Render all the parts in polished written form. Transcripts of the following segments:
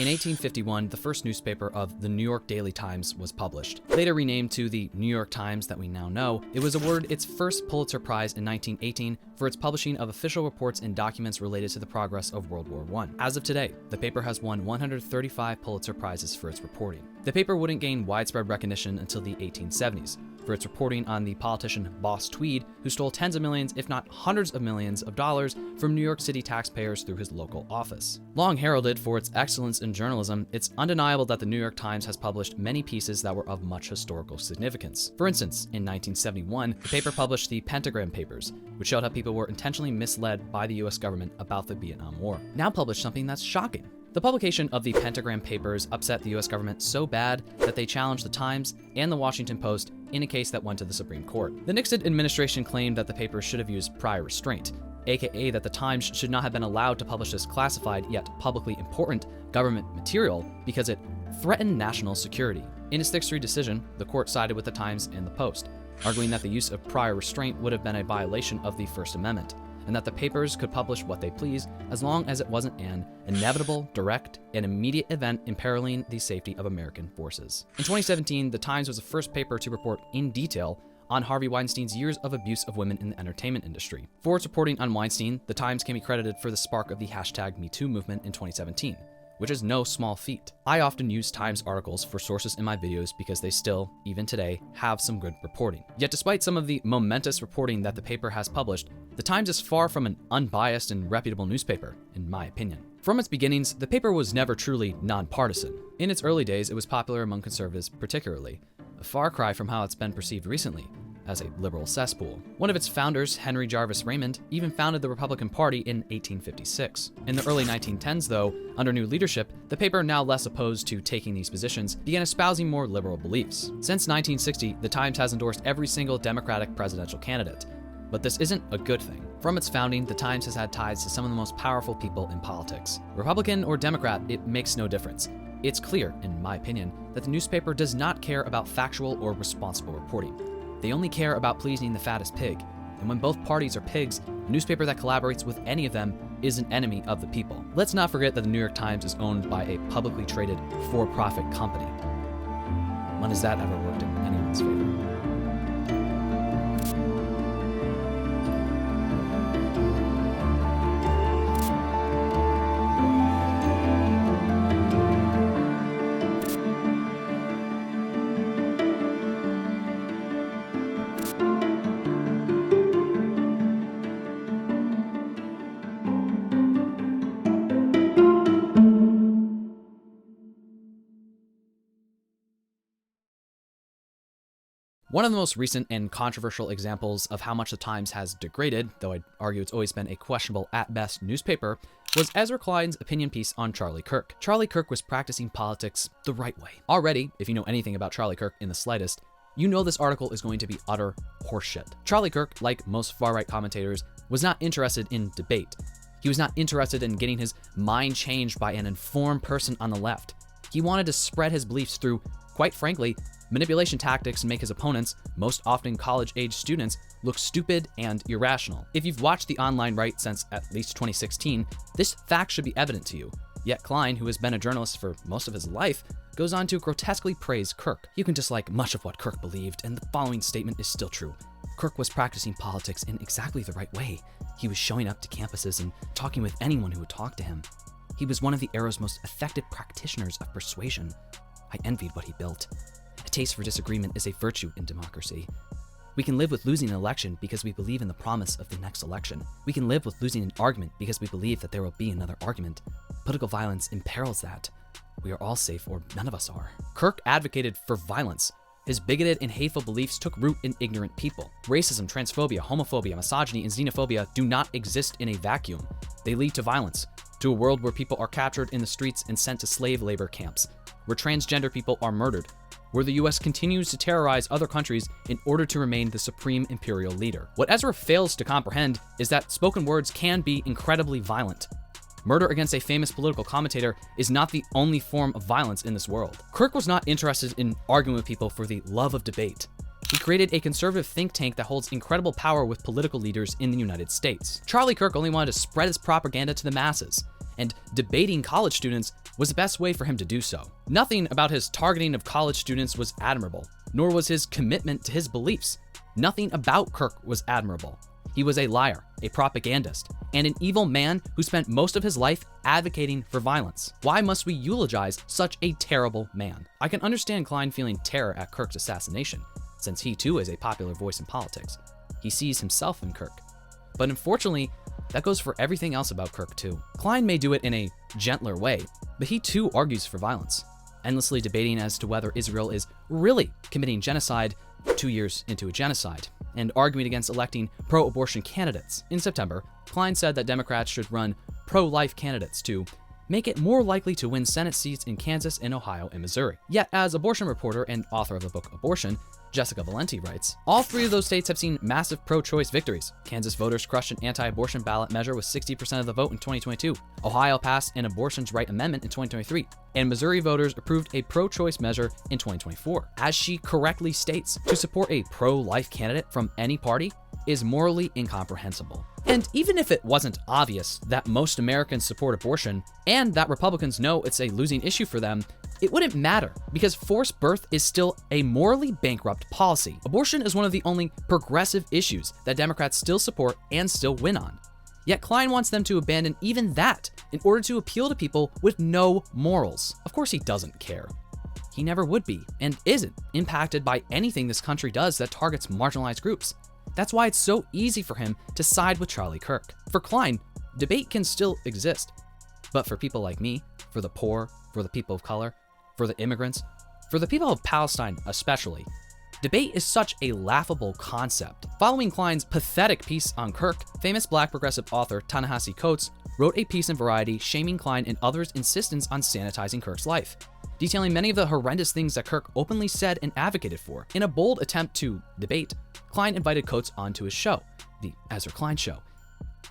In 1851, the first newspaper of the New York Daily Times was published. Later renamed to the New York Times that we now know, it was awarded its first Pulitzer Prize in 1918 for its publishing of official reports and documents related to the progress of World War I. As of today, the paper has won 135 Pulitzer Prizes for its reporting. The paper wouldn't gain widespread recognition until the 1870s, for its reporting on the politician Boss Tweed, who stole tens of millions, if not hundreds of millions of dollars from New York City taxpayers through his local office. Long heralded for its excellence in journalism, it's undeniable that the New York Times has published many pieces that were of much historical significance. For instance, in 1971, the paper published the Pentagram Papers, which showed how people were intentionally misled by the US government about the Vietnam War. Now published something that's shocking. The publication of the Pentagram Papers upset the US government so bad that they challenged the Times and the Washington Post in a case that went to the Supreme Court. The Nixon administration claimed that the papers should have used prior restraint, aka that the Times should not have been allowed to publish this classified yet publicly important government material because it threatened national security. In its 6-3 decision, the court sided with the Times and the Post, arguing that the use of prior restraint would have been a violation of the First Amendment, and that the papers could publish what they please as long as it wasn't an inevitable, direct, and immediate event imperiling the safety of American forces. In 2017, the Times was the first paper to report in detail on Harvey Weinstein's years of abuse of women in the entertainment industry. For its reporting on Weinstein, the Times can be credited for the spark of the #MeToo movement in 2017, which is no small feat. I often use Times articles for sources in my videos because they still, even today, have some good reporting. Yet despite some of the momentous reporting that the paper has published, the Times is far from an unbiased and reputable newspaper, in my opinion. From its beginnings, the paper was never truly nonpartisan. In its early days, it was popular among conservatives particularly, a far cry from how it's been perceived recently, as a liberal cesspool. One of its founders, Henry Jarvis Raymond, even founded the Republican Party in 1856. In the early 1910s, though, under new leadership, the paper, now less opposed to taking these positions, began espousing more liberal beliefs. Since 1960, the Times has endorsed every single Democratic presidential candidate. But this isn't a good thing. From its founding, the Times has had ties to some of the most powerful people in politics. Republican or Democrat, it makes no difference. It's clear, in my opinion, that the newspaper does not care about factual or responsible reporting. They only care about pleasing the fattest pig. And when both parties are pigs, a newspaper that collaborates with any of them is an enemy of the people. Let's not forget that the New York Times is owned by a publicly traded for-profit company. When has that ever worked in anyone's favor? One of the most recent and controversial examples of how much the Times has degraded, though I'd argue it's always been a questionable at best newspaper, was Ezra Klein's opinion piece on Charlie Kirk. Charlie Kirk was practicing politics the right way. Already, if you know anything about Charlie Kirk in the slightest, you know this article is going to be utter horseshit. Charlie Kirk, like most far-right commentators, was not interested in debate. He was not interested in getting his mind changed by an informed person on the left. He wanted to spread his beliefs through, quite frankly, manipulation tactics and make his opponents, most often college-age students, look stupid and irrational. If you've watched the online right since at least 2016, this fact should be evident to you. Yet Klein, who has been a journalist for most of his life, goes on to grotesquely praise Kirk. You can dislike much of what Kirk believed, and the following statement is still true. Kirk was practicing politics in exactly the right way. He was showing up to campuses and talking with anyone who would talk to him. He was one of the era's most effective practitioners of persuasion. I envied what he built. A taste for disagreement is a virtue in democracy. We can live with losing an election because we believe in the promise of the next election. We can live with losing an argument because we believe that there will be another argument. Political violence imperils that. We are all safe, or none of us are. Kirk advocated for violence. His bigoted and hateful beliefs took root in ignorant people. Racism, transphobia, homophobia, misogyny, and xenophobia do not exist in a vacuum. They lead to violence, to a world where people are captured in the streets and sent to slave labor camps, where transgender people are murdered, where the US continues to terrorize other countries in order to remain the supreme imperial leader. What Ezra fails to comprehend is that spoken words can be incredibly violent. Murder against a famous political commentator is not the only form of violence in this world. Kirk was not interested in arguing with people for the love of debate. He created a conservative think tank that holds incredible power with political leaders in the United States. Charlie Kirk only wanted to spread his propaganda to the masses, and debating college students was the best way for him to do so. Nothing about his targeting of college students was admirable, nor was his commitment to his beliefs. Nothing about Kirk was admirable. He was a liar, a propagandist, and an evil man who spent most of his life advocating for violence. Why must we eulogize such a terrible man? I can understand Klein feeling terror at Kirk's assassination, since he too is a popular voice in politics. He sees himself in Kirk. But unfortunately, that goes for everything else about Kirk too. Klein may do it in a gentler way, but he too argues for violence, endlessly debating as to whether Israel is really committing genocide 2 years into a genocide, and arguing against electing pro-abortion candidates. In September, Klein said that Democrats should run pro-life candidates to make it more likely to win Senate seats in Kansas and Ohio and Missouri. Yet, as abortion reporter and author of the book Abortion, Jessica Valenti writes, all 3 of those states have seen massive pro-choice victories. Kansas voters crushed an anti-abortion ballot measure with 60% of the vote in 2022. Ohio passed an abortion's right amendment in 2023. And Missouri voters approved a pro-choice measure in 2024. As she correctly states, to support a pro-life candidate from any party is morally incomprehensible. And even if it wasn't obvious that most Americans support abortion and that Republicans know it's a losing issue for them, it wouldn't matter because forced birth is still a morally bankrupt policy. Abortion is one of the only progressive issues that Democrats still support and still win on. Yet Klein wants them to abandon even that in order to appeal to people with no morals. Of course he doesn't care. He never would be and isn't impacted by anything this country does that targets marginalized groups. That's why it's so easy for him to side with Charlie Kirk. For Klein, debate can still exist. But for people like me, for the poor, for the people of color, for the immigrants, for the people of Palestine especially, debate is such a laughable concept. Following Klein's pathetic piece on Kirk, famous Black progressive author ta-Nehisi Coates wrote a piece in Variety shaming Klein and others' insistence on sanitizing Kirk's life, detailing many of the horrendous things that Kirk openly said and advocated for. In a bold attempt to debate, Klein invited Coates onto his show, the Ezra Klein Show.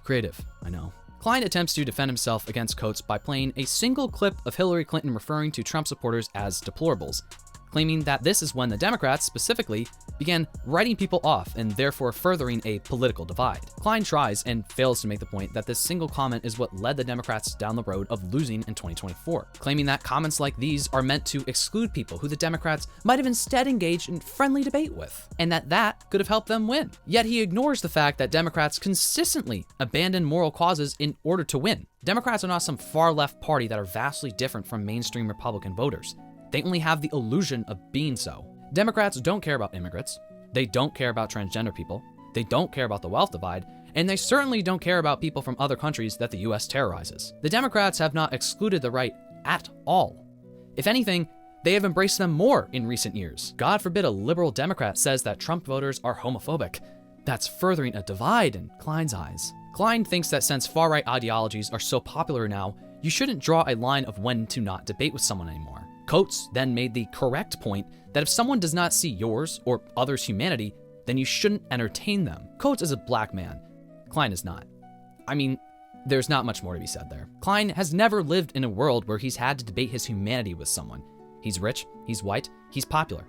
Creative, I know. Klein attempts to defend himself against Coates by playing a single clip of Hillary Clinton referring to Trump supporters as deplorables, claiming that this is when the Democrats, specifically, began writing people off and therefore furthering a political divide. Klein tries and fails to make the point that this single comment is what led the Democrats down the road of losing in 2024, claiming that comments like these are meant to exclude people who the Democrats might have instead engaged in friendly debate with, and that could have helped them win. Yet he ignores the fact that Democrats consistently abandon moral causes in order to win. Democrats are not some far-left party that are vastly different from mainstream Republican voters. They only have the illusion of being so. Democrats don't care about immigrants. They don't care about transgender people. They don't care about the wealth divide. And they certainly don't care about people from other countries that the US terrorizes. The Democrats have not excluded the right at all. If anything, they have embraced them more in recent years. God forbid a liberal Democrat says that Trump voters are homophobic. That's furthering a divide in Klein's eyes. Klein thinks that since far-right ideologies are so popular now, you shouldn't draw a line of when to not debate with someone anymore. Coates then made the correct point that if someone does not see yours or others' humanity, then you shouldn't entertain them. Coates is a black man. Klein is not. I mean, there's not much more to be said there. Klein has never lived in a world where he's had to debate his humanity with someone. He's rich, he's white, he's popular.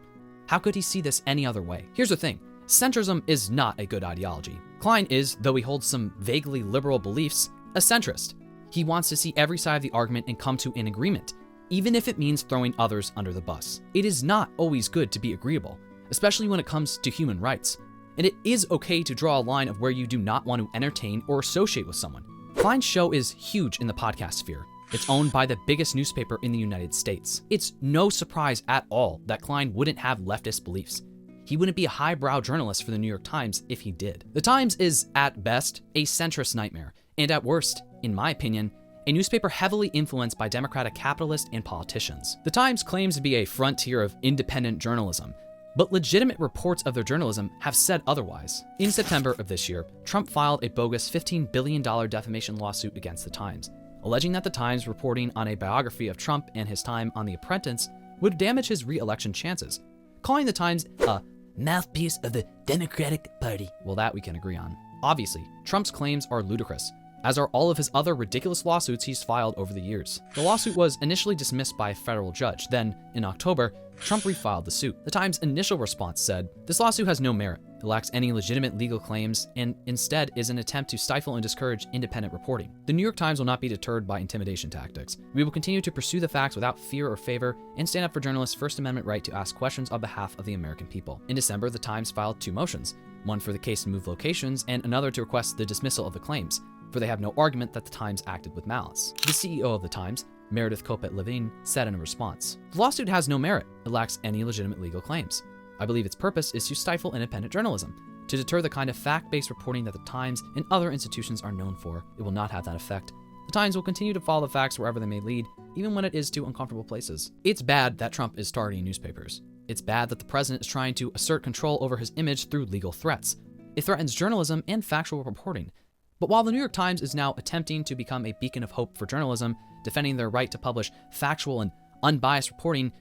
How could he see this any other way? Here's the thing. Centrism is not a good ideology. Klein is, though he holds some vaguely liberal beliefs, a centrist. He wants to see every side of the argument and come to an agreement, even if it means throwing others under the bus. It is not always good to be agreeable, especially when it comes to human rights. And it is okay to draw a line of where you do not want to entertain or associate with someone. Klein's show is huge in the podcast sphere. It's owned by the biggest newspaper in the United States. It's no surprise at all that Klein wouldn't have leftist beliefs. He wouldn't be a highbrow journalist for the New York Times if he did. The Times is, at best, a centrist nightmare, and at worst, in my opinion, a newspaper heavily influenced by Democratic capitalists and politicians. The Times claims to be a frontier of independent journalism, but legitimate reports of their journalism have said otherwise. In September of this year, Trump filed a bogus $15 billion defamation lawsuit against the Times, alleging that the Times reporting on a biography of Trump and his time on The Apprentice would damage his re-election chances, calling the Times a mouthpiece of the Democratic Party. Well, that we can agree on. Obviously, Trump's claims are ludicrous, as are all of his other ridiculous lawsuits he's filed over the years. The lawsuit was initially dismissed by a federal judge. Then, in October, Trump refiled the suit. The Times' initial response said, "This lawsuit has no merit. It lacks any legitimate legal claims and instead is an attempt to stifle and discourage independent reporting. The New York Times will not be deterred by intimidation tactics. We will continue to pursue the facts without fear or favor and stand up for journalists' First Amendment right to ask questions on behalf of the American people." In December, the Times filed 2 motions, one for the case to move locations and another to request the dismissal of the claims, for they have no argument that the Times acted with malice. The CEO of the Times, Meredith Kopit Levine, said in a response, "The lawsuit has no merit. It lacks any legitimate legal claims. I believe its purpose is to stifle independent journalism, to deter the kind of fact-based reporting that the Times and other institutions are known for. It will not have that effect. The Times will continue to follow the facts wherever they may lead, even when it is to uncomfortable places." It's bad that Trump is targeting newspapers. It's bad that the president is trying to assert control over his image through legal threats. It threatens journalism and factual reporting. But while the New York Times is now attempting to become a beacon of hope for journalism, defending their right to publish factual and unbiased reporting,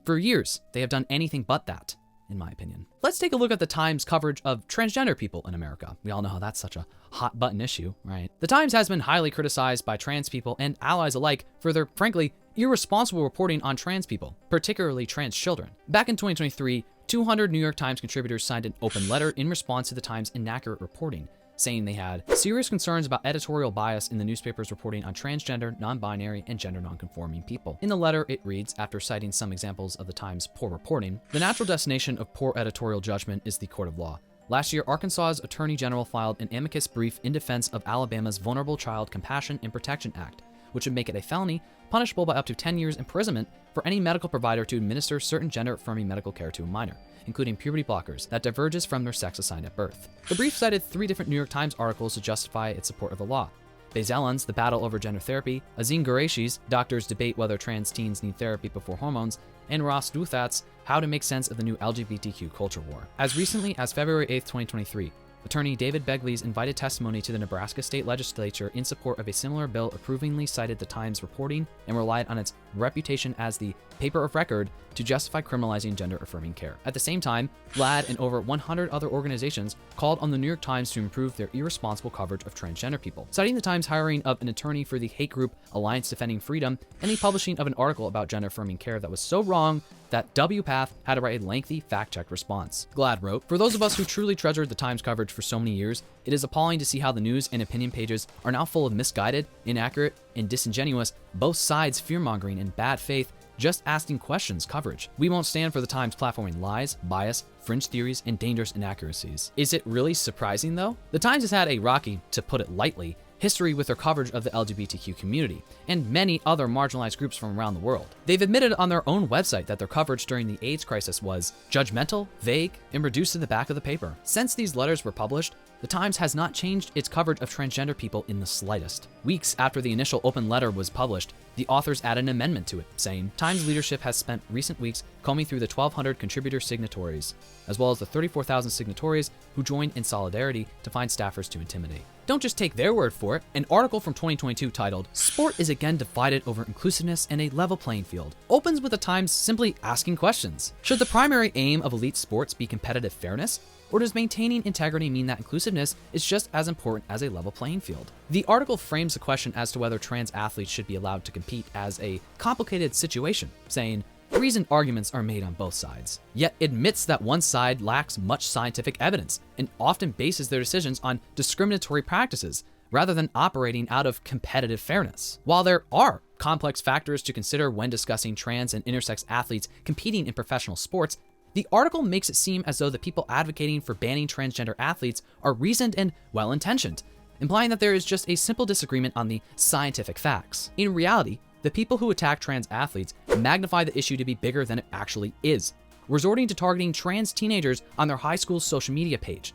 for years they have done anything but that, in my opinion. Let's take a look at the Times' coverage of transgender people in America. We all know how that's such a hot button issue, right? The Times has been highly criticized by trans people and allies alike for their, frankly, irresponsible reporting on trans people, particularly trans children. Back in 2023, 200 New York Times contributors signed an open letter in response to the Times' inaccurate reporting, saying they had serious concerns about editorial bias in the newspaper's reporting on transgender, non-binary, and gender non-conforming people. In the letter, it reads, after citing some examples of the Times' poor reporting, "The natural destination of poor editorial judgment is the court of law. Last year, Arkansas's Attorney General filed an amicus brief in defense of Alabama's Vulnerable Child Compassion and Protection Act, which would make it a felony punishable by up to 10 years imprisonment for any medical provider to administer certain gender-affirming medical care to a minor, including puberty blockers, that diverges from their sex assigned at birth." The brief cited 3 different New York Times articles to justify its support of the law. Bezalan's The Battle Over Gender Therapy, Azim Qureshi's Doctors Debate Whether Trans Teens Need Therapy Before Hormones, and Ross Douthat's How to Make Sense of the New LGBTQ Culture War. As recently as February 8, 2023, Attorney David Begley's invited testimony to the Nebraska State Legislature in support of a similar bill approvingly cited the Times' reporting and relied on its reputation as the paper of record to justify criminalizing gender-affirming care. At the same time, GLAAD and over 100 other organizations called on the New York Times to improve their irresponsible coverage of transgender people, citing the Times' hiring of an attorney for the hate group Alliance Defending Freedom and the publishing of an article about gender-affirming care that was so wrong that WPATH had to write a lengthy fact-check response. GLAAD wrote, "For those of us who truly treasured the Times coverage for so many years, it is appalling to see how the news and opinion pages are now full of misguided, inaccurate, and disingenuous, both sides fear-mongering and bad faith, just asking questions coverage. We won't stand for the Times platforming lies, bias, fringe theories, and dangerous inaccuracies." Is it really surprising, though? The Times has had a rocky, to put it lightly, history with their coverage of the LGBTQ community and many other marginalized groups from around the world. They've admitted on their own website that their coverage during the AIDS crisis was judgmental, vague, and reduced to the back of the paper. Since these letters were published, the Times has not changed its coverage of transgender people in the slightest. Weeks after the initial open letter was published, the authors added an amendment to it, saying, "Times leadership has spent recent weeks combing through the 1,200 contributor signatories, as well as the 34,000 signatories who joined in solidarity to find staffers to intimidate." Don't just take their word for it. An article from 2022 titled, "Sport is Again Divided Over Inclusiveness and a Level Playing Field," opens with the Times simply asking questions. Should the primary aim of elite sports be competitive fairness? Or does maintaining integrity mean that inclusiveness is just as important as a level playing field? The article frames the question as to whether trans athletes should be allowed to compete as a complicated situation, saying, "Reasoned arguments are made on both sides," yet admits that one side lacks much scientific evidence and often bases their decisions on discriminatory practices rather than operating out of competitive fairness. While there are complex factors to consider when discussing trans and intersex athletes competing in professional sports, the article makes it seem as though the people advocating for banning transgender athletes are reasoned and well-intentioned, implying that there is just a simple disagreement on the scientific facts. In reality, the people who attack trans athletes magnify the issue to be bigger than it actually is, resorting to targeting trans teenagers on their high school's social media page.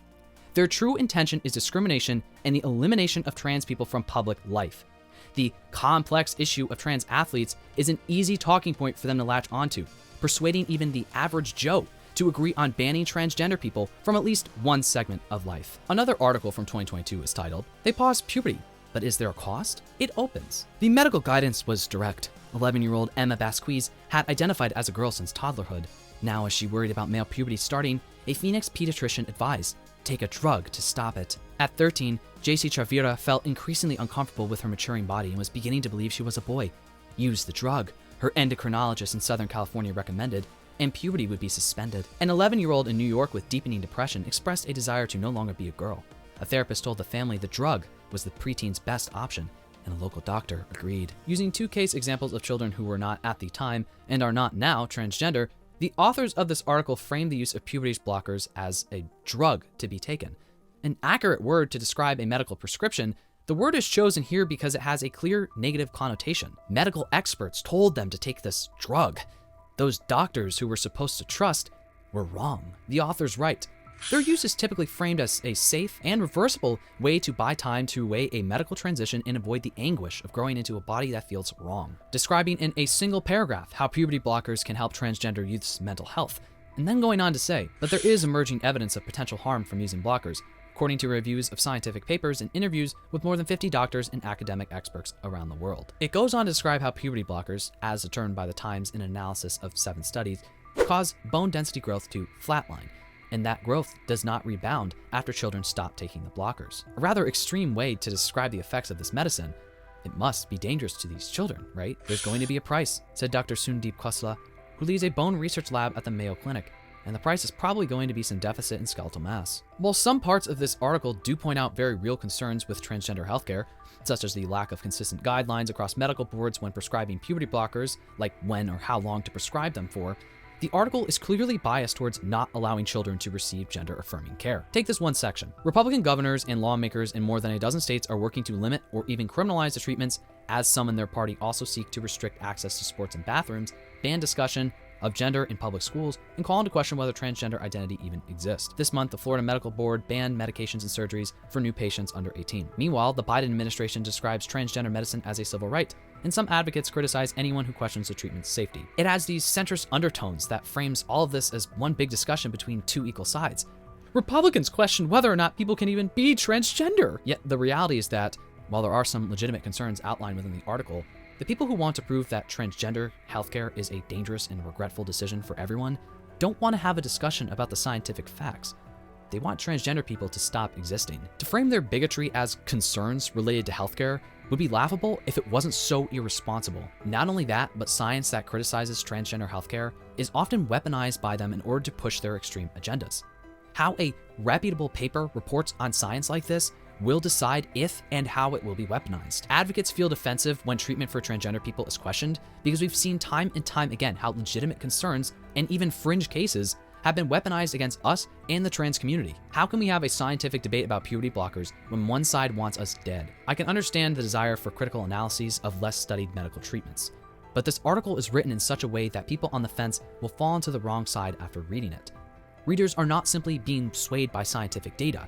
Their true intention is discrimination and the elimination of trans people from public life. The complex issue of trans athletes is an easy talking point for them to latch onto, persuading even the average Joe to agree on banning transgender people from at least one segment of life. Another article from 2022 is titled, "They Paused Puberty, but Is There a Cost?" It opens. The medical guidance was direct. 11-year-old Emma Basquiz had identified as a girl since toddlerhood. Now, as she worried about male puberty starting, a Phoenix pediatrician advised, take a drug to stop it. At 13, JC Chavira felt increasingly uncomfortable with her maturing body and was beginning to believe she was a boy. Use the drug, her endocrinologist in Southern California recommended, and puberty would be suspended. An 11-year-old in New York with deepening depression expressed a desire to no longer be a girl. A therapist told the family the drug was the preteen's best option, and a local doctor agreed. Using 2 case examples of children who were not at the time and are not now transgender, the authors of this article framed the use of puberty blockers as a drug to be taken. An accurate word to describe a medical prescription, the word is chosen here because it has a clear negative connotation. Medical experts told them to take this drug. Those doctors who we're supposed to trust were wrong. The authors write, their use is typically framed as a safe and reversible way to buy time to await a medical transition and avoid the anguish of growing into a body that feels wrong. Describing in a single paragraph how puberty blockers can help transgender youth's mental health, and then going on to say that there is emerging evidence of potential harm from using blockers, according to reviews of scientific papers and interviews with more than 50 doctors and academic experts around the world. It goes on to describe how puberty blockers, as determined by the Times in an analysis of 7 studies, cause bone density growth to flatline, and that growth does not rebound after children stop taking the blockers. A rather extreme way to describe the effects of this medicine. It must be dangerous to these children, right? There's going to be a price, said Dr. Sundeep Khosla, who leads a bone research lab at the Mayo Clinic, and the price is probably going to be some deficit in skeletal mass. While some parts of this article do point out very real concerns with transgender healthcare, such as the lack of consistent guidelines across medical boards when prescribing puberty blockers, like when or how long to prescribe them for, the article is clearly biased towards not allowing children to receive gender-affirming care. Take this one section. Republican governors and lawmakers in more than a dozen states are working to limit or even criminalize the treatments, as some in their party also seek to restrict access to sports and bathrooms, ban discussion of gender in public schools, and call into question whether transgender identity even exists. This month, the Florida Medical Board banned medications and surgeries for new patients under 18. Meanwhile, the Biden administration describes transgender medicine as a civil right, and some advocates criticize anyone who questions the treatment's safety. It has these centrist undertones that frames all of this as one big discussion between 2 equal sides. Republicans question whether or not people can even be transgender. Yet the reality is that, while there are some legitimate concerns outlined within the article, the people who want to prove that transgender healthcare is a dangerous and regretful decision for everyone don't want to have a discussion about the scientific facts. They want transgender people to stop existing. To frame their bigotry as concerns related to healthcare would be laughable if it wasn't so irresponsible. Not only that, but science that criticizes transgender healthcare is often weaponized by them in order to push their extreme agendas. How a reputable paper reports on science like this will decide if and how it will be weaponized. Advocates feel defensive when treatment for transgender people is questioned because we've seen time and time again how legitimate concerns and even fringe cases have been weaponized against us and the trans community. How can we have a scientific debate about puberty blockers when one side wants us dead? I can understand the desire for critical analyses of less studied medical treatments, but this article is written in such a way that people on the fence will fall onto the wrong side after reading it. Readers are not simply being swayed by scientific data,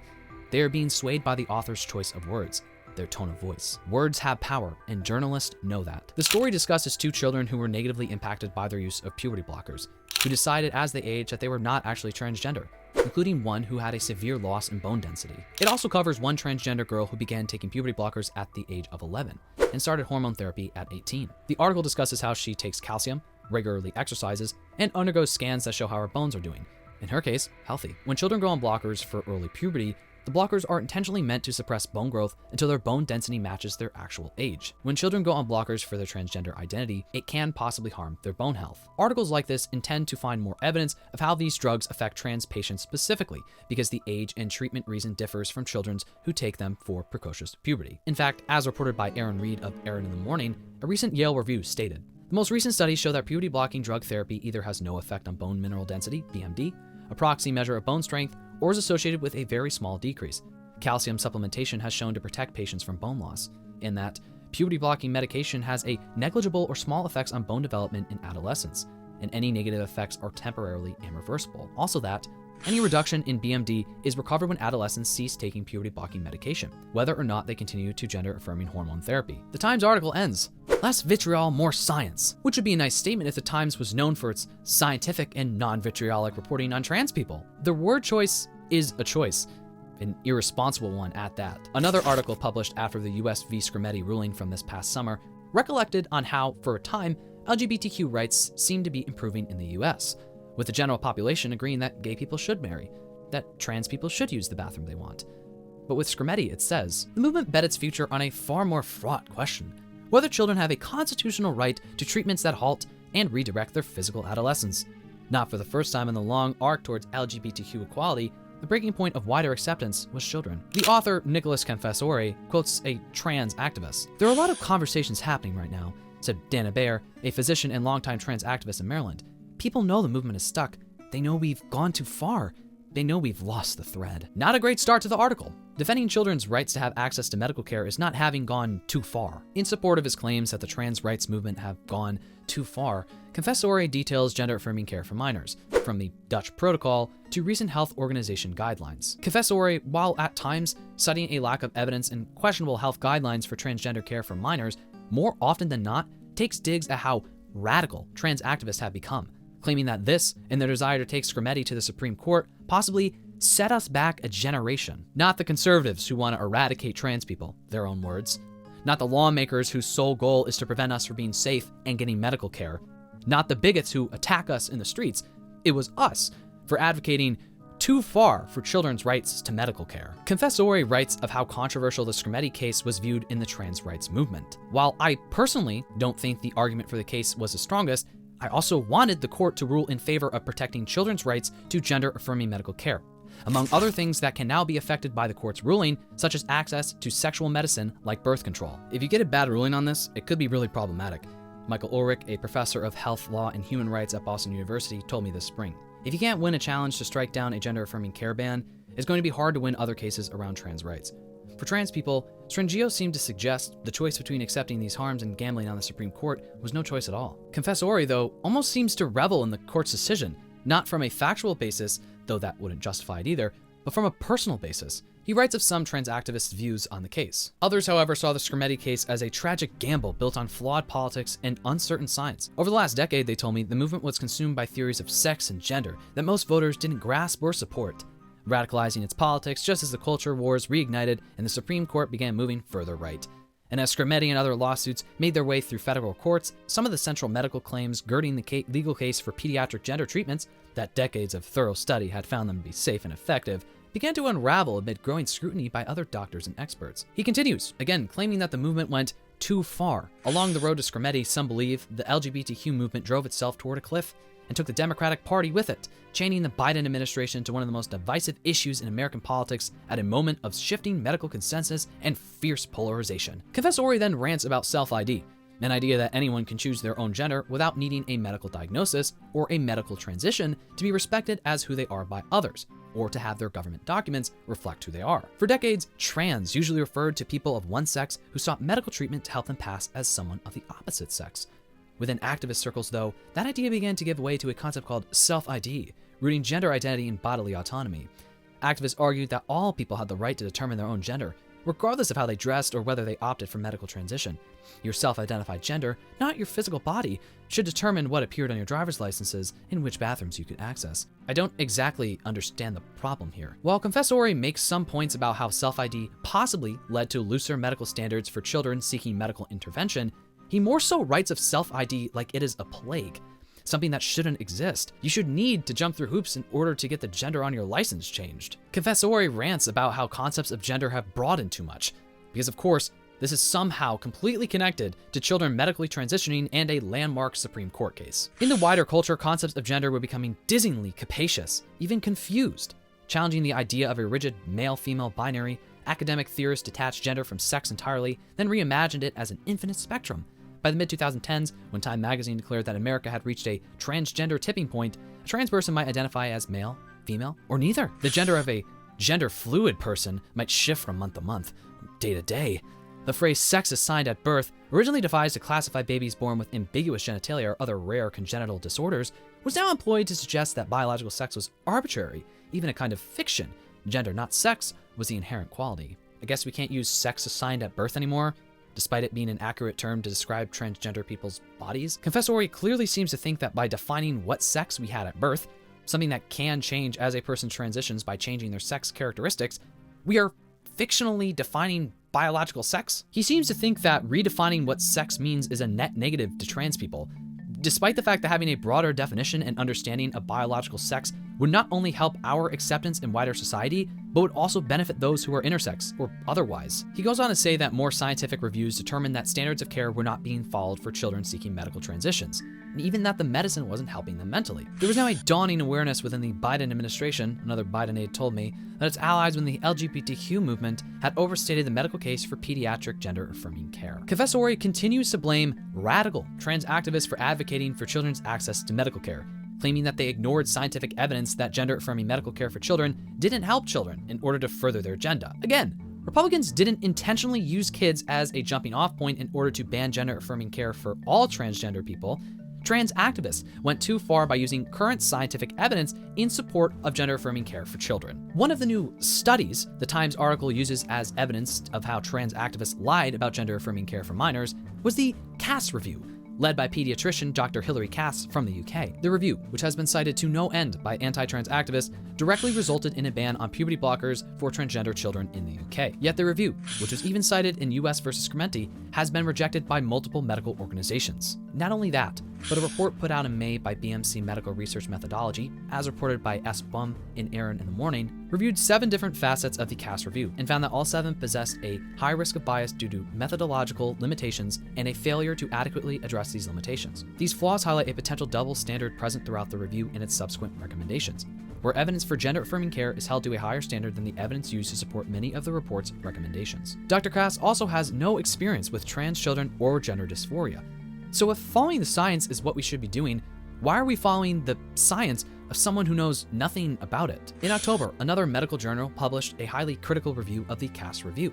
they are being swayed by the author's choice of words, their tone of voice. Words have power, and journalists know that. The story discusses 2 children who were negatively impacted by their use of puberty blockers, who decided as they aged that they were not actually transgender, including one who had a severe loss in bone density. It also covers one transgender girl who began taking puberty blockers at the age of 11 and started hormone therapy at 18. The article discusses how she takes calcium, regularly exercises, and undergoes scans that show how her bones are doing. In her case, healthy. When children go on blockers for early puberty, the blockers are intentionally meant to suppress bone growth until their bone density matches their actual age. When children go on blockers for their transgender identity, it can possibly harm their bone health. Articles like this intend to find more evidence of how these drugs affect trans patients specifically, because the age and treatment reason differs from children who take them for precocious puberty. In fact, as reported by Aaron Reed of Aaron in the Morning, a recent Yale review stated, the most recent studies show that puberty blocking drug therapy either has no effect on bone mineral density, BMD, a proxy measure of bone strength, or is associated with a very small decrease. Calcium supplementation has shown to protect patients from bone loss, in that puberty blocking medication has a negligible or small effects on bone development in adolescence, and any negative effects are temporarily irreversible. Also that any reduction in BMD is recovered when adolescents cease taking puberty blocking medication, whether or not they continue to gender-affirming hormone therapy. The Times article ends, less vitriol, more science, which would be a nice statement if the Times was known for its scientific and non-vitriolic reporting on trans people. The word choice is a choice, an irresponsible one at that. Another article published after the US v. Scrimeti ruling from this past summer recollected on how, for a time, LGBTQ rights seemed to be improving in the US, with the general population agreeing that gay people should marry. that trans people should use the bathroom they want. But with Skrmetti, it says, the movement bet its future on a far more fraught question: whether children have a constitutional right to treatments that halt and redirect their physical adolescence. Not for the first time in the long arc towards LGBTQ equality, the breaking point of wider acceptance was children. The author, Nicholas Confessore, quotes a trans activist. There are a lot of conversations happening right now, said Dana Baer, a physician and longtime trans activist in Maryland. People know the movement is stuck. They know we've gone too far. They know we've lost the thread. Not a great start to the article. Defending children's rights to have access to medical care is not having gone too far. In support of his claims that the trans rights movement have gone too far, Confessore details gender-affirming care for minors, from the Dutch protocol to recent health organization guidelines. Confessore, while at times citing a lack of evidence and questionable health guidelines for transgender care for minors, more often than not takes digs at how radical trans activists have become, claiming that this and their desire to take Skrmetti to the Supreme Court possibly set us back a generation. Not the conservatives who want to eradicate trans people, their own words. Not the lawmakers whose sole goal is to prevent us from being safe and getting medical care. Not the bigots who attack us in the streets. It was us for advocating too far for children's rights to medical care. Confessore writes of how controversial the Skrmetti case was viewed in the trans rights movement. While I personally don't think the argument for the case was the strongest, I also wanted the court to rule in favor of protecting children's rights to gender-affirming medical care, among other things that can now be affected by the court's ruling, such as access to sexual medicine like birth control. If you get a bad ruling on this, it could be really problematic. Michael Ulrich, a professor of health law and human rights at Boston University, told me this spring. If you can't win a challenge to strike down a gender-affirming care ban, it's going to be hard to win other cases around trans rights. For trans people, Strangio seemed to suggest the choice between accepting these harms and gambling on the Supreme Court was no choice at all. Confessore, though, almost seems to revel in the court's decision, not from a factual basis, though that wouldn't justify it either, but from a personal basis. He writes of some trans activists' views on the case. Others, however, saw the Skrmetti case as a tragic gamble built on flawed politics and uncertain science. Over the last decade, they told me, the movement was consumed by theories of sex and gender that most voters didn't grasp or support, radicalizing its politics just as the culture wars reignited and the Supreme Court began moving further right. And as Skrmetti and other lawsuits made their way through federal courts, some of the central medical claims girding the legal case for pediatric gender treatments that decades of thorough study had found them to be safe and effective began to unravel amid growing scrutiny by other doctors and experts. He continues, again claiming that the movement went too far. Along the road to Skrmetti, some believe the LGBTQ movement drove itself toward a cliff and took the Democratic Party with it, chaining the Biden administration to one of the most divisive issues in American politics at a moment of shifting medical consensus and fierce polarization. Confessore then rants about self-ID, an idea that anyone can choose their own gender without needing a medical diagnosis or a medical transition to be respected as who they are by others, or to have their government documents reflect who they are. For decades, trans usually referred to people of one sex who sought medical treatment to help them pass as someone of the opposite sex. Within activist circles, though, that idea began to give way to a concept called self-ID, rooting gender identity in bodily autonomy. Activists argued that all people had the right to determine their own gender, regardless of how they dressed or whether they opted for medical transition. Your self-identified gender, not your physical body, should determine what appeared on your driver's licenses and which bathrooms you could access. I don't exactly understand the problem here. While Confessore makes some points about how self-ID possibly led to looser medical standards for children seeking medical intervention, he more so writes of self-ID like it is a plague, something that shouldn't exist. You should need to jump through hoops in order to get the gender on your license changed. Confessore rants about how concepts of gender have broadened too much, because of course, this is somehow completely connected to children medically transitioning and a landmark Supreme Court case. In the wider culture, concepts of gender were becoming dizzyingly capacious, even confused, challenging the idea of a rigid male-female binary. Academic theorists detached gender from sex entirely, then reimagined it as an infinite spectrum. By the mid-2010s, when Time magazine declared that America had reached a transgender tipping point, a trans person might identify as male, female, or neither. The gender of a gender-fluid person might shift from month to month, day to day. The phrase sex assigned at birth, originally devised to classify babies born with ambiguous genitalia or other rare congenital disorders, was now employed to suggest that biological sex was arbitrary, even a kind of fiction. Gender, not sex, was the inherent quality. I guess we can't use sex assigned at birth anymore, despite it being an accurate term to describe transgender people's bodies. Confessore clearly seems to think that by defining what sex we had at birth, something that can change as a person transitions by changing their sex characteristics, we are fictionally defining biological sex. He seems to think that redefining what sex means is a net negative to trans people, despite the fact that having a broader definition and understanding of biological sex would not only help our acceptance in wider society, but would also benefit those who are intersex or otherwise. He goes on to say that more scientific reviews determined that standards of care were not being followed for children seeking medical transitions, and even that the medicine wasn't helping them mentally. There was now a dawning awareness within the Biden administration, another Biden aide told me, that its allies within the LGBTQ movement had overstated the medical case for pediatric gender-affirming care. Confessori continues to blame radical trans activists for advocating for children's access to medical care, claiming that they ignored scientific evidence that gender-affirming medical care for children didn't help children in order to further their agenda. Again, Republicans didn't intentionally use kids as a jumping-off point in order to ban gender-affirming care for all transgender people. Trans activists went too far by using current scientific evidence in support of gender-affirming care for children. One of the new studies the Times article uses as evidence of how trans activists lied about gender-affirming care for minors was the Cass Review, led by pediatrician Dr. Hilary Cass from the UK. The review, which has been cited to no end by anti-trans activists, directly resulted in a ban on puberty blockers for transgender children in the UK. Yet the review, which was even cited in US versus Scrementi, has been rejected by multiple medical organizations. Not only that, but a report put out in May by BMC Medical Research Methodology, as reported by S. Bum in Aaron in the Morning, reviewed 7 different facets of the Cass Review and found that all 7 possessed a high risk of bias due to methodological limitations and a failure to adequately address these limitations. These flaws highlight a potential double standard present throughout the review and its subsequent recommendations, where evidence for gender-affirming care is held to a higher standard than the evidence used to support many of the report's recommendations. Dr. Cass also has no experience with trans children or gender dysphoria. So if following the science is what we should be doing, why are we following the science of someone who knows nothing about it? In October, another medical journal published a highly critical review of the Cass Review.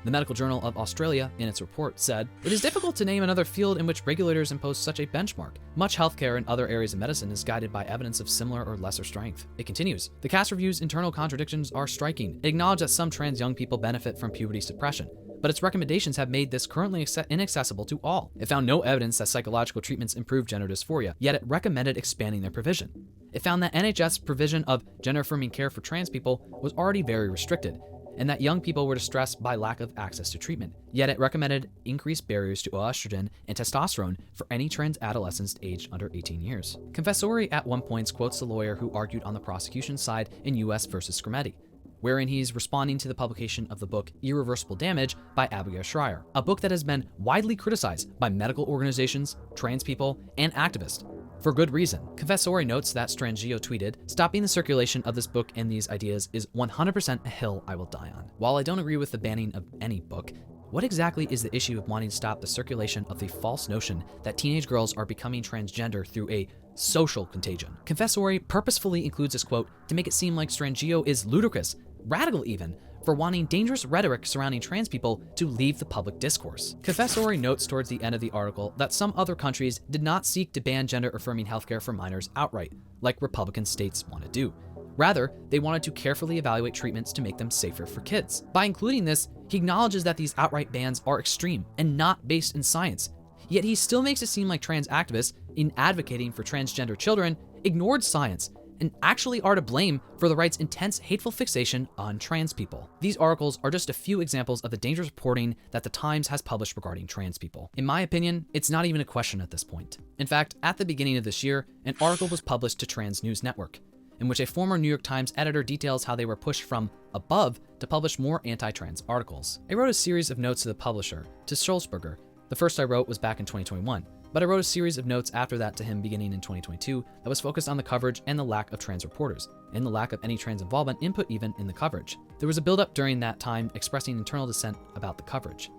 The Medical Journal of Australia, in its report, said, "It is difficult to name another field in which regulators impose such a benchmark. Much healthcare and other areas of medicine is guided by evidence of similar or lesser strength." It continues, "The Cass Review's internal contradictions are striking. It acknowledged that some trans young people benefit from puberty suppression, but its recommendations have made this currently inaccessible to all. It found no evidence that psychological treatments improve gender dysphoria, yet it recommended expanding their provision. It found that NHS provision of gender-affirming care for trans people was already very restricted, and that young people were distressed by lack of access to treatment. Yet it recommended increased barriers to estrogen and testosterone for any trans adolescents aged under 18 years. Confessori at one point quotes the lawyer who argued on the prosecution side in US versus Scremeti, wherein he's responding to the publication of the book Irreversible Damage by Abigail Schreier, a book that has been widely criticized by medical organizations, trans people, and activists. For good reason. Confessori notes that Strangio tweeted, "Stopping the circulation of this book and these ideas is 100% a hill I will die on." While I don't agree with the banning of any book, what exactly is the issue of wanting to stop the circulation of the false notion that teenage girls are becoming transgender through a social contagion? Confessori purposefully includes this quote to make it seem like Strangio is ludicrous, radical even, for wanting dangerous rhetoric surrounding trans people to leave the public discourse. Confessori notes towards the end of the article that some other countries did not seek to ban gender-affirming healthcare for minors outright, like Republican states want to do. Rather, they wanted to carefully evaluate treatments to make them safer for kids. By including this, he acknowledges that these outright bans are extreme and not based in science. Yet he still makes it seem like trans activists, in advocating for transgender children, ignored science and actually are to blame for the right's intense hateful fixation on trans people. These articles are just a few examples of the dangerous reporting that the Times has published regarding trans people. In my opinion, it's not even a question at this point. In fact, at the beginning of this year, an article was published to Trans News Network, in which a former New York Times editor details how they were pushed from above to publish more anti-trans articles. I wrote a series of notes to the publisher, to Schulzberger. The first I wrote was back in 2021. But I wrote a series of notes after that to him beginning in 2022 that was focused on the coverage and the lack of trans reporters, and the lack of any trans involvement input even in the coverage. There was a buildup during that time expressing internal dissent about the coverage.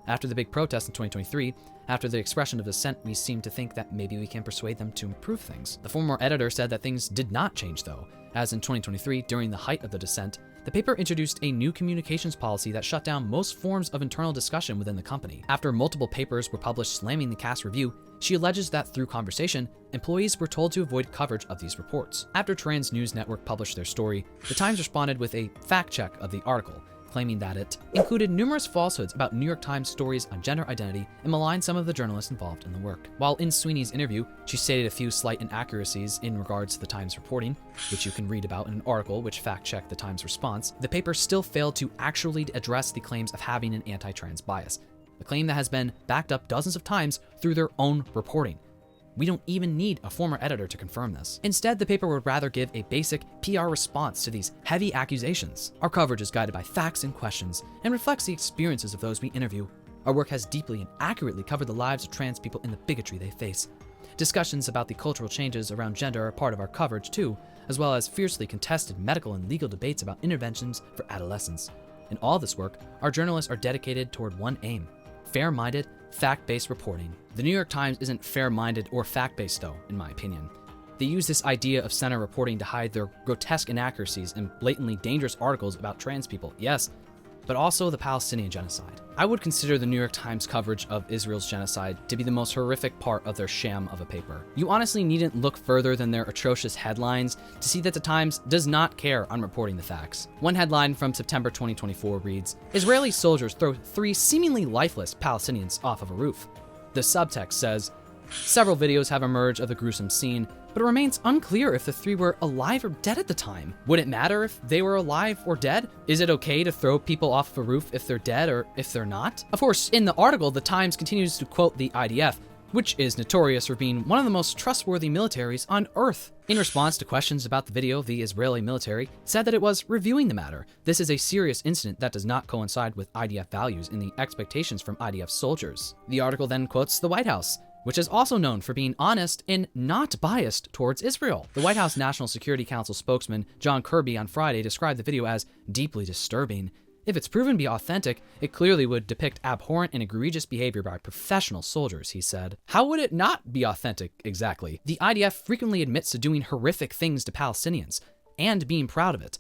After the big protest in 2023, after the expression of dissent, we seemed to think that maybe we can persuade them to improve things. The former editor said that things did not change though, as in 2023, during the height of the dissent, the paper introduced a new communications policy that shut down most forms of internal discussion within the company. After multiple papers were published slamming the Cass Review, she alleges that through conversation, employees were told to avoid coverage of these reports. After Trans News Network published their story, the Times responded with a fact check of the article, claiming that it included numerous falsehoods about New York Times stories on gender identity and maligned some of the journalists involved in the work. While in Sweeney's interview, she stated a few slight inaccuracies in regards to the Times reporting, which you can read about in an article which fact-checked the Times response, the paper still failed to actually address the claims of having an anti-trans bias, a claim that has been backed up dozens of times through their own reporting. We don't even need a former editor to confirm this. Instead, the paper would rather give a basic PR response to these heavy accusations. Our coverage is guided by facts and questions and reflects the experiences of those we interview. Our work has deeply and accurately covered the lives of trans people and the bigotry they face. Discussions about the cultural changes around gender are part of our coverage too, as well as fiercely contested medical and legal debates about interventions for adolescents. In all this work, our journalists are dedicated toward one aim: fair-minded, fact-based reporting. The New York Times isn't fair-minded or fact-based though, in my opinion. They use this idea of center reporting to hide their grotesque inaccuracies and blatantly dangerous articles about trans people, yes, but also the Palestinian genocide. I would consider the New York Times coverage of Israel's genocide to be the most horrific part of their sham of a paper. You honestly needn't look further than their atrocious headlines to see that the Times does not care on reporting the facts. One headline from September 2024 reads, "Israeli soldiers throw 3 seemingly lifeless Palestinians off of a roof." The subtext says, "Several videos have emerged of the gruesome scene, but it remains unclear if the 3 were alive or dead at the time. Would it matter if they were alive or dead? Is it okay to throw people off a roof if they're dead or if they're not?" Of course, in the article, the Times continues to quote the IDF, which is notorious for being one of the most trustworthy militaries on Earth. In response to questions about the video, the Israeli military said that it was reviewing the matter. This is a serious incident that does not coincide with IDF values and the expectations from IDF soldiers. The article then quotes the White House, which is also known for being honest and not biased towards Israel. The White House National Security Council spokesman John Kirby on Friday described the video as deeply disturbing. If it's proven to be authentic, it clearly would depict abhorrent and egregious behavior by professional soldiers, he said. How would it not be authentic, exactly? The IDF frequently admits to doing horrific things to Palestinians, and being proud of it.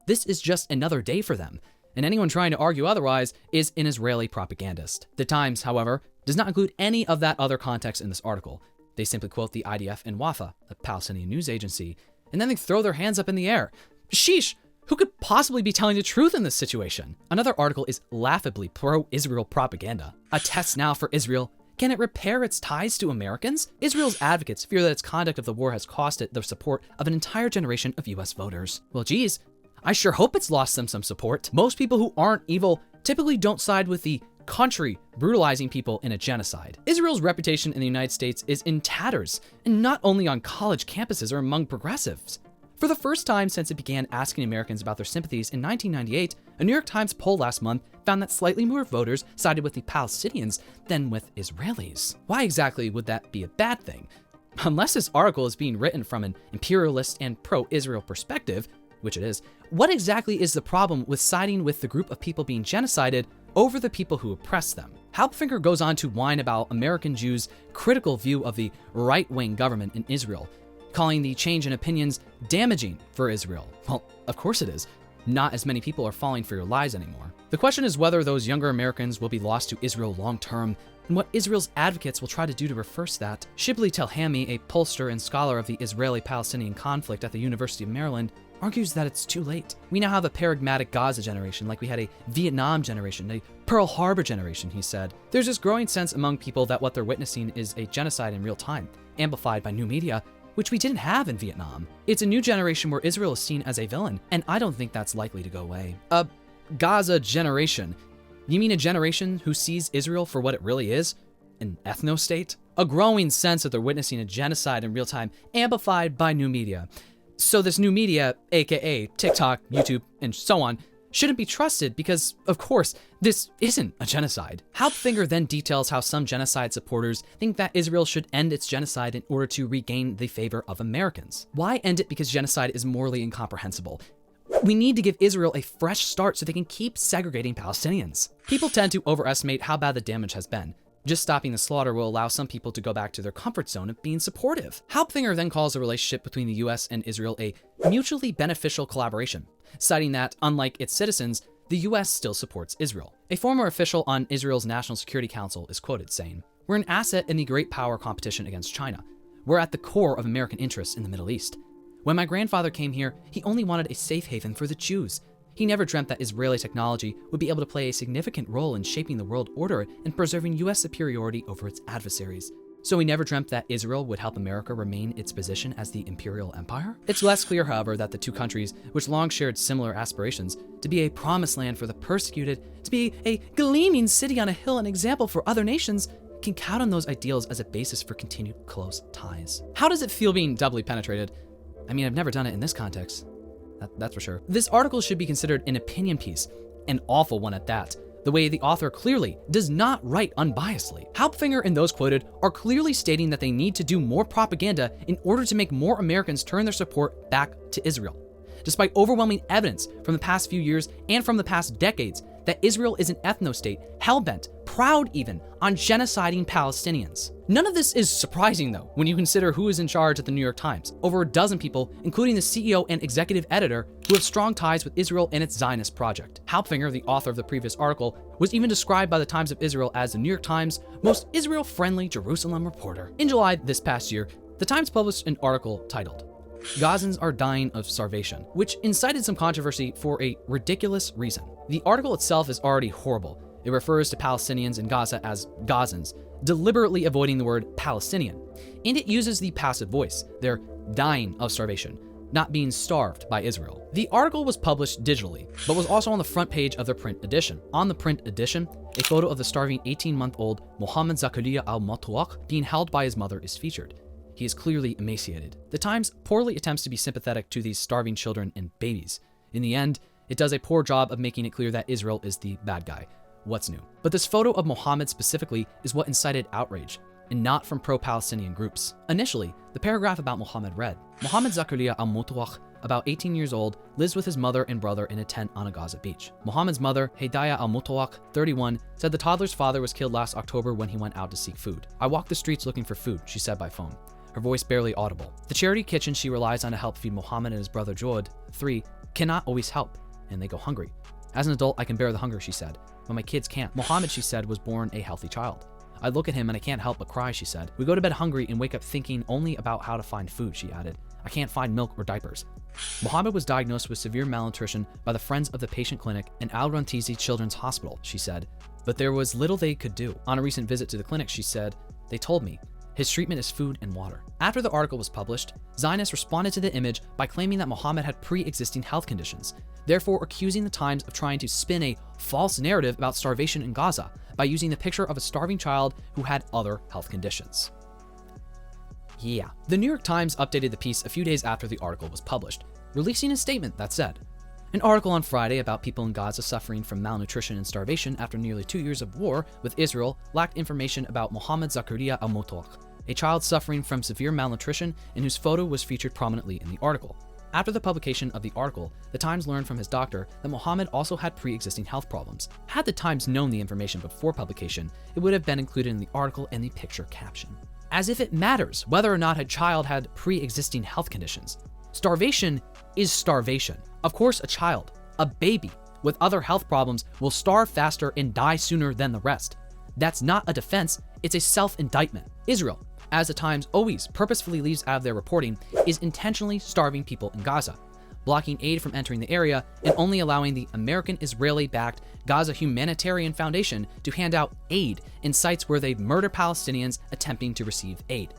This is just another day for them, and anyone trying to argue otherwise is an Israeli propagandist. The Times, however, does not include any of that other context in this article. They simply quote the IDF and Wafa, a Palestinian news agency, and then they throw their hands up in the air. Sheesh! Who could possibly be telling the truth in this situation? Another article is laughably pro-Israel propaganda. A test now for Israel. Can it repair its ties to Americans? Israel's advocates fear that its conduct of the war has cost it the support of an entire generation of US voters. Well, geez, I sure hope it's lost them some support. Most people who aren't evil typically don't side with the country brutalizing people in a genocide. Israel's reputation in the United States is in tatters, and not only on college campuses or among progressives. For the first time since it began asking Americans about their sympathies in 1998, a New York Times poll last month found that slightly more voters sided with the Palestinians than with Israelis. Why exactly would that be a bad thing? Unless this article is being written from an imperialist and pro-Israel perspective, which it is, what exactly is the problem with siding with the group of people being genocided over the people who oppress them? Halpfinger goes on to whine about American Jews' critical view of the right-wing government in Israel, calling the change in opinions damaging for Israel. Well, of course it is. Not as many people are falling for your lies anymore. The question is whether those younger Americans will be lost to Israel long-term, and what Israel's advocates will try to do to reverse that. Shibli Telhami, a pollster and scholar of the Israeli-Palestinian conflict at the University of Maryland, argues that it's too late. We now have a paradigmatic Gaza generation like we had a Vietnam generation, a Pearl Harbor generation, he said. There's this growing sense among people that what they're witnessing is a genocide in real time, amplified by new media, which we didn't have in Vietnam. It's a new generation where Israel is seen as a villain, and I don't think that's likely to go away. A Gaza generation? You mean a generation who sees Israel for what it really is? An ethno-state? A growing sense that they're witnessing a genocide in real time, amplified by new media. So this new media, aka TikTok, YouTube, and so on, shouldn't be trusted because, of course, this isn't a genocide. Halpfinger then details how some genocide supporters think that Israel should end its genocide in order to regain the favor of Americans. Why end it because genocide is morally incomprehensible? We need to give Israel a fresh start so they can keep segregating Palestinians. People tend to overestimate how bad the damage has been. Just stopping the slaughter will allow some people to go back to their comfort zone of being supportive. Halpfinger then calls the relationship between the US and Israel a mutually beneficial collaboration, citing that, unlike its citizens, the US still supports Israel. A former official on Israel's National Security Council is quoted saying, "We're an asset in the great power competition against China. We're at the core of American interests in the Middle East. When my grandfather came here, he only wanted a safe haven for the Jews. He never dreamt that Israeli technology would be able to play a significant role in shaping the world order and preserving US superiority over its adversaries. So he never dreamt that Israel would help America remain its position as the imperial empire?" It's less clear, however, that the two countries, which long shared similar aspirations, to be a promised land for the persecuted, to be a gleaming city on a hill, an example for other nations, can count on those ideals as a basis for continued close ties. How does it feel being doubly penetrated? I mean, I've never done it in this context. That's for sure. This article should be considered an opinion piece, an awful one at that. The way the author clearly does not write unbiasedly. Hauptfinger and those quoted are clearly stating that they need to do more propaganda in order to make more Americans turn their support back to Israel. Despite overwhelming evidence from the past few years and from the past decades that Israel is an ethno-state, hell-bent, proud even, on genociding Palestinians. None of this is surprising though, when you consider who is in charge at the New York Times. Over a dozen people, including the CEO and executive editor, who have strong ties with Israel and its Zionist project. Hauptfinger, the author of the previous article, was even described by the Times of Israel as the New York Times' most Israel-friendly Jerusalem reporter. In July this past year, the Times published an article titled, "Gazans are dying of starvation," which incited some controversy for a ridiculous reason. The article itself is already horrible. It refers to Palestinians in Gaza as Gazans, deliberately avoiding the word Palestinian. And it uses the passive voice. They're dying of starvation, not being starved by Israel. The article was published digitally, but was also on the front page of their print edition. On the print edition, a photo of the starving 18-month-old Mohammed Zakaria al-Matouak being held by his mother is featured. He is clearly emaciated. The Times poorly attempts to be sympathetic to these starving children and babies. In the end, it does a poor job of making it clear that Israel is the bad guy. What's new? But this photo of Mohammed specifically is what incited outrage, and not from pro-Palestinian groups. Initially, the paragraph about Mohammed read, Mohammed Zakaria al-Matouak, about 18 years old, lives with his mother and brother in a tent on a Gaza beach. Mohammed's mother, Hedaya al-Matouak, 31, said the toddler's father was killed last October when he went out to seek food. "I walked the streets looking for food," she said by phone, her voice barely audible. The charity kitchen she relies on to help feed Mohammed and his brother Jod, 3, cannot always help, and they go hungry. "As an adult, I can bear the hunger," she said, "but my kids can't." Mohammed, she said, was born a healthy child. "I look at him and I can't help but cry," she said. "We go to bed hungry and wake up thinking only about how to find food," she added. "I can't find milk or diapers." Mohammed was diagnosed with severe malnutrition by the Friends of the Patient Clinic and Al-Rantisi Children's Hospital, she said, but there was little they could do. On a recent visit to the clinic, she said, "They told me his treatment is food and water." After the article was published, Zionists responded to the image by claiming that Mohammed had pre-existing health conditions, therefore accusing the Times of trying to spin a false narrative about starvation in Gaza by using the picture of a starving child who had other health conditions. Yeah. The New York Times updated the piece a few days after the article was published, releasing a statement that said, "An article on Friday about people in Gaza suffering from malnutrition and starvation after nearly 2 years of war with Israel lacked information about Mohammed Zakaria al-Matouak, a child suffering from severe malnutrition and whose photo was featured prominently in the article. After the publication of the article, the Times learned from his doctor that Mohammed also had pre-existing health problems. Had the Times known the information before publication, it would have been included in the article and the picture caption. As if it matters whether or not a child had pre-existing health conditions. Starvation is starvation. Of course, a child, a baby, with other health problems will starve faster and die sooner than the rest. That's not a defense, it's a self-indictment. Israel, as the Times always purposefully leaves out of their reporting, is intentionally starving people in Gaza, blocking aid from entering the area and only allowing the American Israeli-backed Gaza Humanitarian Foundation to hand out aid in sites where they murder Palestinians attempting to receive aid.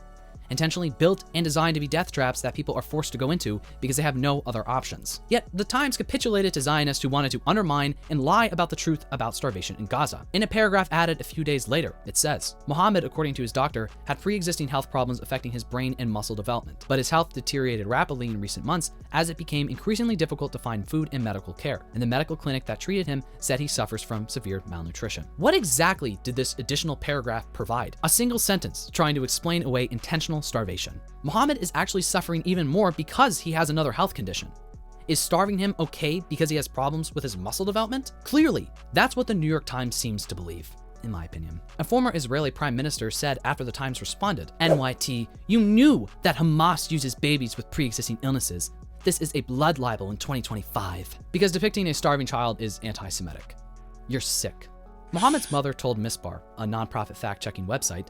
Intentionally built and designed to be death traps that people are forced to go into because they have no other options. Yet, the Times capitulated to Zionists who wanted to undermine and lie about the truth about starvation in Gaza. In a paragraph added a few days later, it says, Mohammed, according to his doctor, had pre-existing health problems affecting his brain and muscle development, but his health deteriorated rapidly in recent months as it became increasingly difficult to find food and medical care, and the medical clinic that treated him said he suffers from severe malnutrition. What exactly did this additional paragraph provide? A single sentence trying to explain away intentional starvation. Mohammed is actually suffering even more because he has another health condition. Is starving him okay because he has problems with his muscle development? Clearly, that's what the New York Times seems to believe, in my opinion. A former Israeli prime minister said after the Times responded, "NYT, you knew that Hamas uses babies with pre-existing illnesses. This is a blood libel in 2025. Because depicting a starving child is anti-Semitic. You're sick." Mohammed's mother told Misbar, a nonprofit fact-checking website,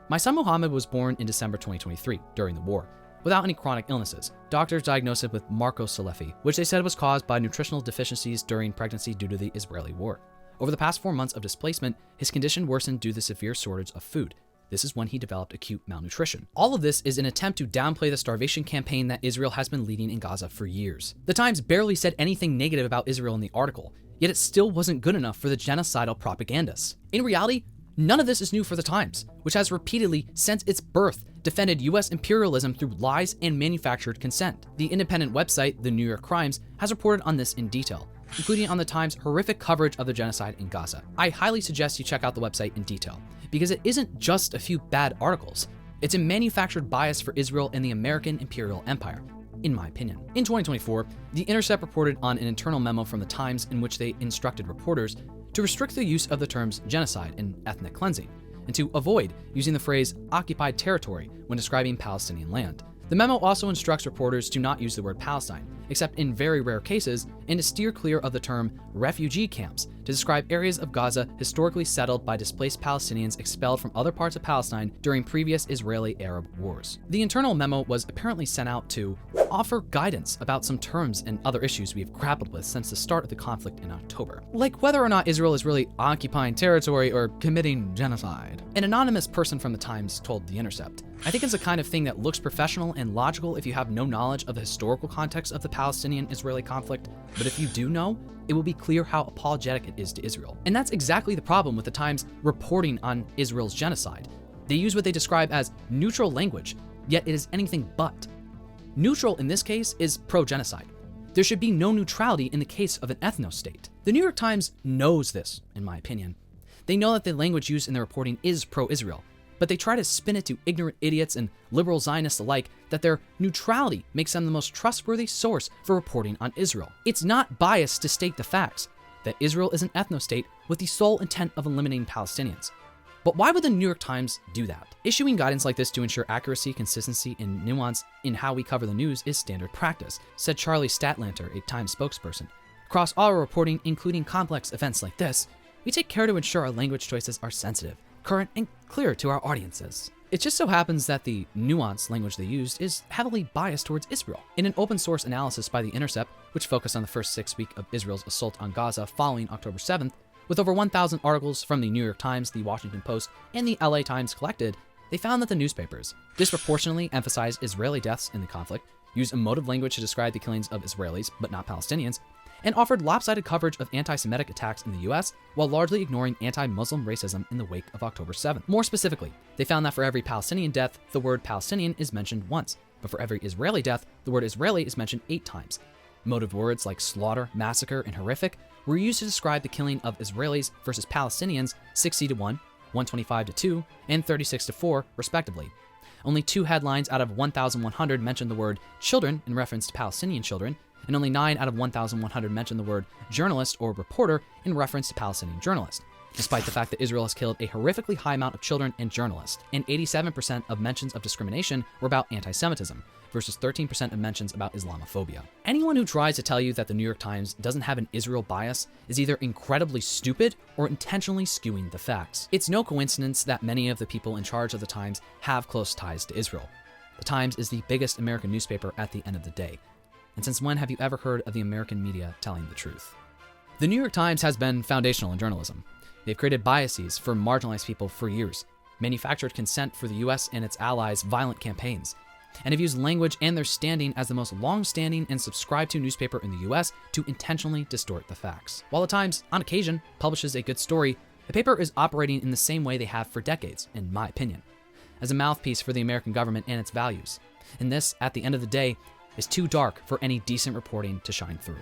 "My son Mohammed was born in December 2023, during the war, without any chronic illnesses. Doctors diagnosed him with Marco Salefi, which they said was caused by nutritional deficiencies during pregnancy due to the Israeli war. Over the past 4 months of displacement, his condition worsened due to the severe shortage of food. This is when he developed acute malnutrition." All of this is an attempt to downplay the starvation campaign that Israel has been leading in Gaza for years. The Times barely said anything negative about Israel in the article, yet it still wasn't good enough for the genocidal propagandists. In reality, None of this is new for the Times, which has repeatedly, since its birth, defended US imperialism through lies and manufactured consent. The independent website, The New York Crimes, has reported on this in detail, including on the Times' horrific coverage of the genocide in Gaza. I highly suggest you check out the website in detail, because it isn't just a few bad articles. It's a manufactured bias for Israel and the American imperial empire, in my opinion. In 2024, The Intercept reported on an internal memo from the Times in which they instructed reporters to restrict the use of the terms genocide and ethnic cleansing, and to avoid using the phrase occupied territory when describing Palestinian land. The memo also instructs reporters to not use the word Palestine, except in very rare cases, and to steer clear of the term refugee camps to describe areas of Gaza historically settled by displaced Palestinians expelled from other parts of Palestine during previous Israeli-Arab wars. The internal memo was apparently sent out to offer guidance about some terms and other issues we've grappled with since the start of the conflict in October, like whether or not Israel is really occupying territory or committing genocide. An anonymous person from the Times told The Intercept, "I think it's the kind of thing that looks professional and logical if you have no knowledge of the historical context of the Palestinian-Israeli conflict, but if you do know, it will be clear how apologetic it is to Israel." And that's exactly the problem with the Times reporting on Israel's genocide. They use what they describe as neutral language, yet it is anything but. Neutral in this case is pro-genocide. There should be no neutrality in the case of an ethno-state. The New York Times knows this, in my opinion. They know that the language used in their reporting is pro-Israel, but they try to spin it to ignorant idiots and liberal Zionists alike that their neutrality makes them the most trustworthy source for reporting on Israel. It's not biased to state the facts, that Israel is an ethno-state with the sole intent of eliminating Palestinians. But why would the New York Times do that? Issuing guidance like this to ensure accuracy, consistency, and nuance in how we cover the news is standard practice, said Charlie Statlander, a Times spokesperson. Across all our reporting, including complex events like this, we take care to ensure our language choices are sensitive, current, and clear to our audiences. It just so happens that the nuanced language they used is heavily biased towards Israel. In an open source analysis by The Intercept, which focused on the first 6 weeks of Israel's assault on Gaza following October 7th, with over 1,000 articles from the New York Times, the Washington Post, and the LA Times collected, they found that the newspapers disproportionately emphasized Israeli deaths in the conflict, used emotive language to describe the killings of Israelis, but not Palestinians, and offered lopsided coverage of anti-Semitic attacks in the US while largely ignoring anti-Muslim racism in the wake of October 7th. More specifically, they found that for every Palestinian death, the word Palestinian is mentioned once, but for every Israeli death, the word Israeli is mentioned 8 times. Motive words like slaughter, massacre, and horrific were used to describe the killing of Israelis versus Palestinians 60-1, 125-2, and 36-4, respectively. Only 2 headlines out of 1,100 mentioned the word children in reference to Palestinian children, and only 9 out of 1,100 mentioned the word journalist or reporter in reference to Palestinian journalist, despite the fact that Israel has killed a horrifically high amount of children and journalists, and 87% of mentions of discrimination were about anti-Semitism, versus 13% of mentions about Islamophobia. Anyone who tries to tell you that the New York Times doesn't have an Israel bias is either incredibly stupid or intentionally skewing the facts. It's no coincidence that many of the people in charge of the Times have close ties to Israel. The Times is the biggest American newspaper at the end of the day. And since when have you ever heard of the American media telling the truth? The New York Times has been foundational in journalism. They've created biases for marginalized people for years, manufactured consent for the US and its allies' violent campaigns, and have used language and their standing as the most long-standing and subscribed to newspaper in the US to intentionally distort the facts. While the Times, on occasion, publishes a good story, the paper is operating in the same way they have for decades, in my opinion, as a mouthpiece for the American government and its values. And this, at the end of the day, is too dark for any decent reporting to shine through.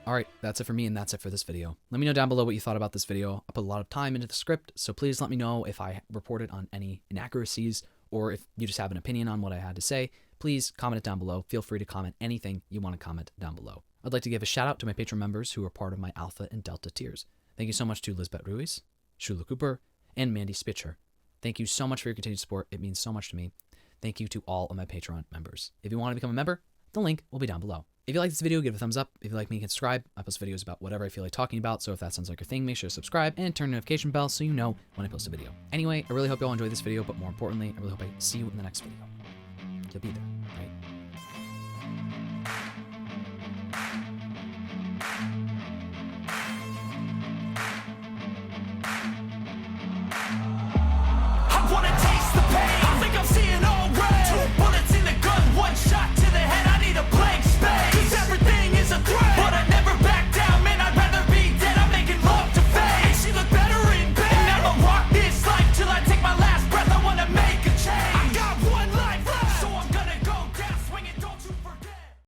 Alright, that's it for me and that's it for this video. Let me know down below what you thought about this video. I put a lot of time into the script, so please let me know if I reported on any inaccuracies or if you just have an opinion on what I had to say. Please comment it down below. Feel free to comment anything you want to comment down below. I'd like to give a shout out to my Patreon members who are part of my Alpha and Delta tiers. Thank you so much to Lisbeth Ruiz, Shula Cooper, and Mandy Spitzer. Thank you so much for your continued support. It means so much to me. Thank you to all of my Patreon members. If you want to become a member, the link will be down below. If you like this video, give it a thumbs up. If you like me, you can subscribe. I post videos about whatever I feel like talking about, so if that sounds like your thing, make sure to subscribe and turn the notification bell so you know when I post a video. Anyway, I really hope you all enjoyed this video, but more importantly, I really hope I see you in the next video. You'll be there.